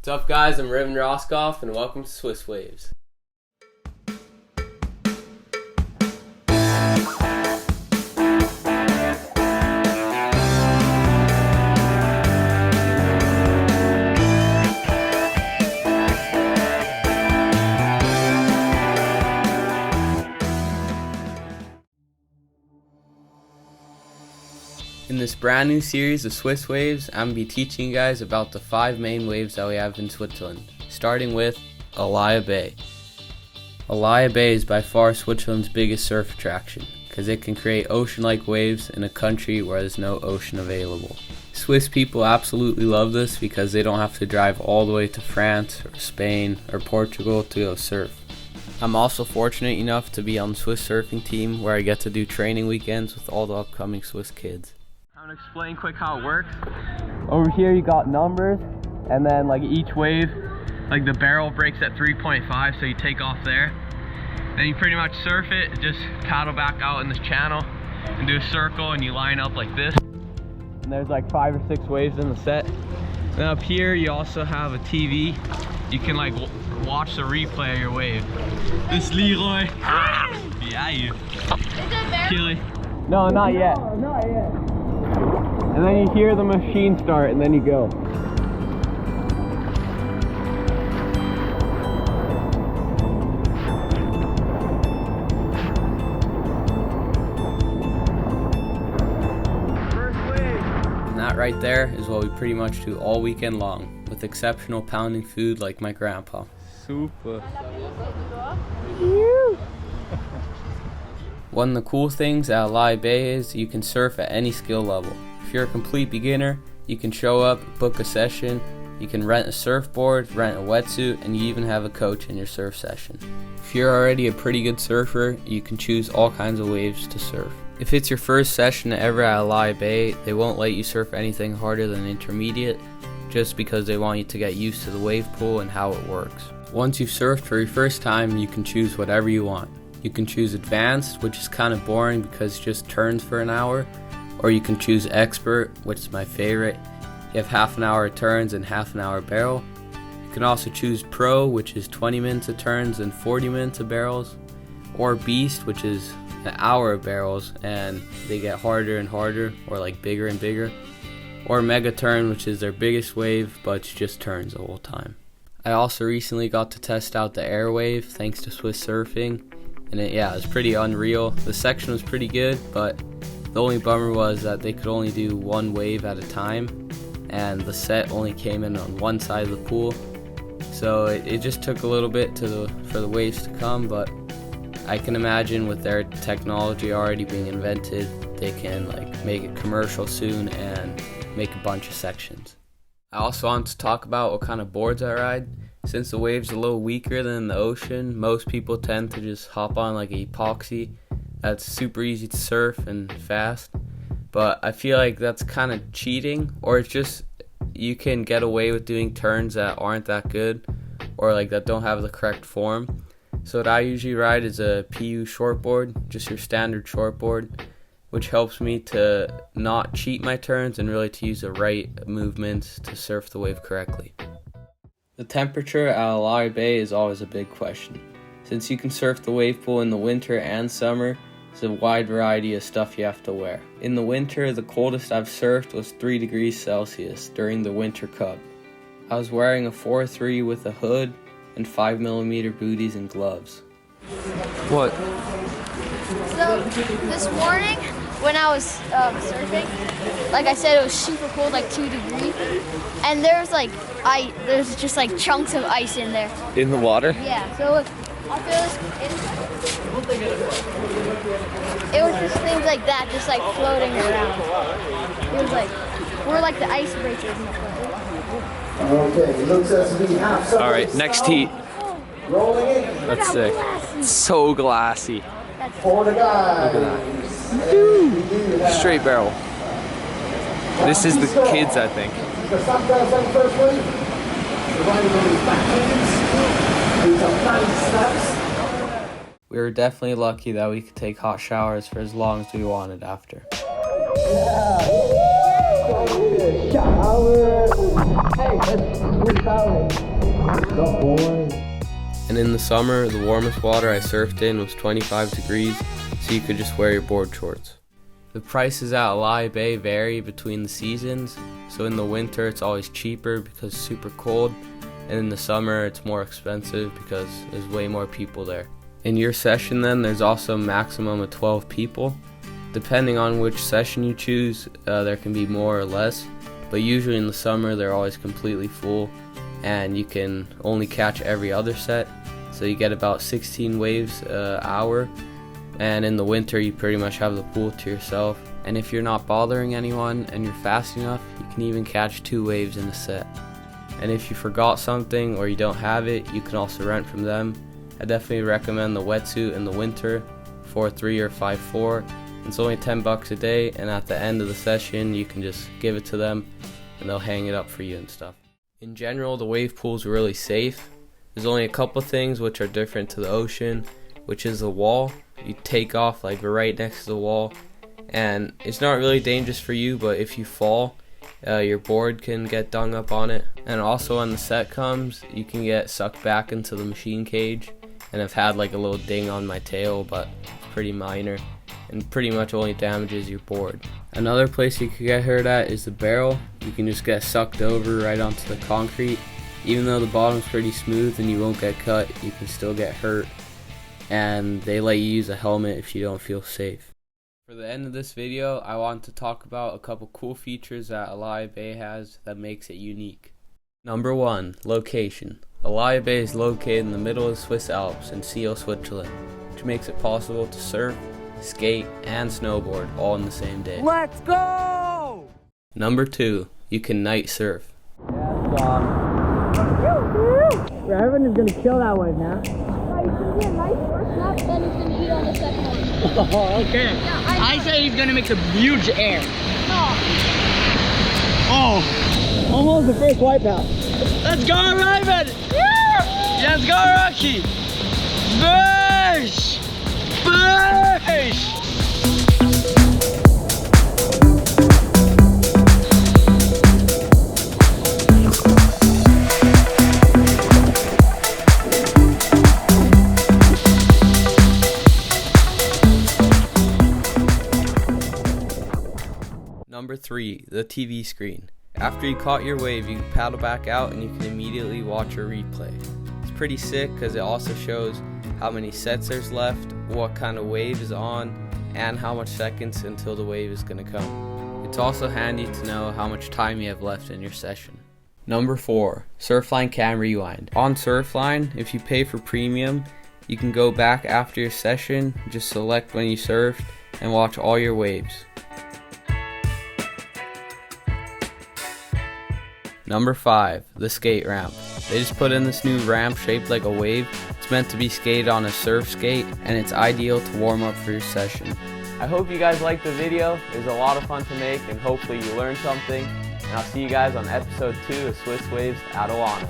What's up, guys? I'm Rivan Roskoff, and welcome to Swiss Waves. In this brand new series of Swiss Waves, I'm going to be teaching you guys about the 5 main waves that we have in Switzerland, starting with Alaia Bay. Alaia Bay is by far Switzerland's biggest surf attraction, because it can create ocean-like waves in a country where there's no ocean available. Swiss people absolutely love this because they don't have to drive all the way to France or Spain or Portugal to go surf. I'm also fortunate enough to be on the Swiss surfing team where I get to do training weekends with all the upcoming Swiss kids. I'm gonna explain quick how it works. Over here you got numbers, and then like each wave, like the barrel breaks at 3.5, so you take off there. Then you pretty much surf it, just paddle back out in this channel and do a circle, and you line up like this. And there's like 5 or 6 waves in the set. Then up here you also have a TV. You can like watch the replay of your wave. This Leroy. Yeah, you. Kill it. No, not yet. No, not yet. And then you hear the machine start, and then you go. First wave. And that right there is what we pretty much do all weekend long, with exceptional pounding food like my grandpa. Super. One of the cool things at Alaia Bay is you can surf at any skill level. If you're a complete beginner, you can show up, book a session, you can rent a surfboard, rent a wetsuit, and you even have a coach in your surf session. If you're already a pretty good surfer, you can choose all kinds of waves to surf. If it's your first session ever at Alaia Bay, they won't let you surf anything harder than intermediate, just because they want you to get used to the wave pool and how it works. Once you've surfed for your first time, you can choose whatever you want. You can choose advanced, which is kind of boring because it just turns for an hour, or you can choose expert, which is my favorite. You have half an hour of turns and half an hour barrel. You can also choose pro, which is 20 minutes of turns and 40 minutes of barrels, or beast, which is an hour of barrels and they get harder and harder, or like bigger and bigger, or mega turn, which is their biggest wave but just turns the whole time. I also recently got to test out the air wave thanks to Swiss surfing, and it was pretty unreal. The section was pretty good, but the only bummer was that they could only do one wave at a time, and the set only came in on one side of the pool, so it just took a little bit for the waves to come. But I can imagine with their technology already being invented, they can like make it commercial soon and make a bunch of sections. I also want to talk about what kind of boards I ride. Since the wave's a little weaker than the ocean, most people tend to just hop on like an epoxy. That's super easy to surf and fast, but I feel like that's kind of cheating, or it's just you can get away with doing turns that aren't that good, or like that don't have the correct form. So what I usually ride is a PU shortboard, just your standard shortboard, which helps me to not cheat my turns and really to use the right movements to surf the wave correctly. The temperature at Alaia Bay is always a big question. Since you can surf the wave pool in the winter and summer, there's a wide variety of stuff you have to wear. In the winter, the coldest I've surfed was 3 degrees Celsius during the Winter Cup. I was wearing a 4.3 with a hood and 5mm booties and gloves. What? So this morning when I was surfing, like I said, it was super cold, like 2 degrees, and there's just like chunks of ice in there. In the water? Yeah, so look, I feel it was just things like that, just like floating around. It was like, we're like the icebreakers in the float. Okay, looks as we have some. Alright, next heat. Rolling in. That's sick. It's so glassy. For the guys. Look at that. Straight barrel. This is the kids, I think. The sun does on first wave. Providing on these back These are nice snaps. We were definitely lucky that we could take hot showers for as long as we wanted after. Shower. Hey, let's Good boy. And in the summer, the warmest water I surfed in was 25 degrees, so you could just wear your board shorts. The prices at Alaia Bay vary between the seasons, so in the winter it's always cheaper because it's super cold, and in the summer it's more expensive because there's way more people there. In your session then, there's also a maximum of 12 people. Depending on which session you choose, there can be more or less, but usually in the summer they're always completely full, and you can only catch every other set, so you get about 16 waves an hour. And in the winter you pretty much have the pool to yourself, and if you're not bothering anyone and you're fast enough, you can even catch 2 waves in a set. And if you forgot something or you don't have it, you can also rent from them. I definitely recommend the wetsuit in the winter, 4.3 or 5.4. It's only $10 a day, and at the end of the session you can just give it to them and they'll hang it up for you and stuff. In general, the wave pool's really safe. There's only a couple things which are different to the ocean, which is the wall. You take off like right next to the wall, and it's not really dangerous for you, but if you fall, your board can get dung up on it. And also when the set comes, you can get sucked back into the machine cage, and I've had like a little ding on my tail, but it's pretty minor and pretty much only damages your board. Another place you could get hurt at is the barrel. You can just get sucked over right onto the concrete. Even though the bottom's pretty smooth and you won't get cut, you can still get hurt, and they let you use a helmet if you don't feel safe. For the end of this video, I want to talk about a couple cool features that Alaia Bay has that makes it unique. Number 1, location. Alaia Bay is located in the middle of the Swiss Alps in Seal, Switzerland, which makes it possible to surf, skate, and snowboard all in the same day. Let's go! Number 2, you can night surf. Rivan is gonna kill that wave now. It's gonna be a nice first lap, then he's gonna eat on the second one. Oh, okay. Yeah, I say he's gonna make some huge air. No. Oh, almost the first wipeout. Let's go, Rivan! Yeah! Let's go, Rocky! Bush! Bush! Number 3, the TV screen. After you caught your wave, you can paddle back out and you can immediately watch a replay. It's pretty sick because it also shows how many sets there's left, what kind of wave is on, and how much seconds until the wave is going to come. It's also handy to know how much time you have left in your session. Number 4, Surfline Cam Rewind. On Surfline, if you pay for premium, you can go back after your session, just select when you surfed, and watch all your waves. Number 5, the skate ramp. They just put in this new ramp shaped like a wave. It's meant to be skated on a surf skate, and it's ideal to warm up for your session. I hope you guys liked the video. It was a lot of fun to make, and hopefully you learned something. And I'll see you guys on episode 2 of Swiss Waves at Oana.